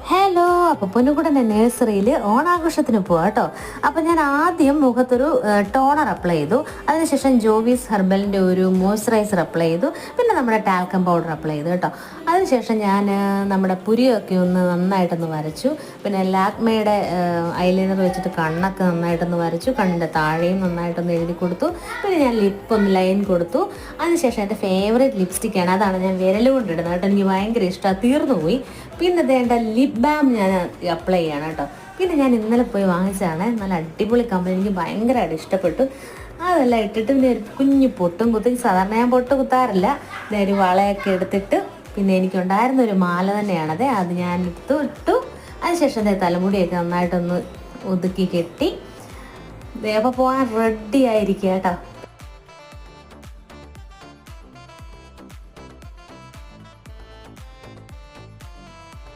Hello, അപ്പോൾ പൊന്നുകുട്ടൻ്റെ നഴ്സറിയിൽ ഓണാഘോഷത്തിന് പോവാം കേട്ടോ. അപ്പോൾ ഞാൻ ആദ്യം മുഖത്തൊരു ടോണർ അപ്ലൈ ചെയ്തു. അതിനുശേഷം ജോവീസ് ഹെർബലിൻ്റെ ഒരു മോയ്സ്ചറൈസർ അപ്ലൈ ചെയ്തു. പിന്നെ നമ്മുടെ ടാൽക്കം പൗഡർ അപ്ലൈ ചെയ്തു കേട്ടോ. അതിനുശേഷം ഞാൻ നമ്മുടെ പുരിയൊക്കെ ഒന്ന് നന്നായിട്ടൊന്ന് വരച്ചു. പിന്നെ ലാക്മയുടെ ഐലൈനർ വെച്ചിട്ട് കണ്ണൊക്കെ നന്നായിട്ടൊന്ന് വരച്ചു. കണ്ണിൻ്റെ താഴെയും നന്നായിട്ടൊന്ന് എഴുതി കൊടുത്തു. പിന്നെ ഞാൻ ലിപ്പൊന്ന് ലൈൻ കൊടുത്തു. അതിനുശേഷം എൻ്റെ ഫേവറേറ്റ് ലിപ്സ്റ്റിക്കാണ്, അതാണ് ഞാൻ വിരൽ കൊണ്ടിടുന്നത് കേട്ടോ. എനിക്ക് ഭയങ്കര ഇഷ്ടമാണ്, തീർന്നു പോയി. പിന്നെ വേണ്ട ലിപ് ബാം ഞാൻ അപ്ലൈ ചെയ്യണം കേട്ടോ. പിന്നെ ഞാൻ ഇന്നലെ പോയി വാങ്ങിച്ചതാണ്, നല്ല അടിപൊളി കമ്പനി, എനിക്ക് ഭയങ്കരമായിട്ട് ഇഷ്ടപ്പെട്ടു. അതെല്ലാം ഇട്ടിട്ട് പിന്നെ ഒരു കുഞ്ഞു പൊട്ടും കുത്തി, സാധാരണ ഞാൻ പൊട്ട് കുത്താറില്ല, പിന്നെ ഒരു വളയൊക്കെ എടുത്തിട്ട് പിന്നെ എനിക്കുണ്ടായിരുന്ന ഒരു മാല തന്നെയാണത്, അത് ഞാൻ ഇട്ടു. അതിനുശേഷം തലമുടിയൊക്കെ നന്നായിട്ടൊന്ന് ഒതുക്കി കെട്ടി അപ്പോൾ പോകാൻ റെഡി ആയിരിക്കുക കേട്ടോ.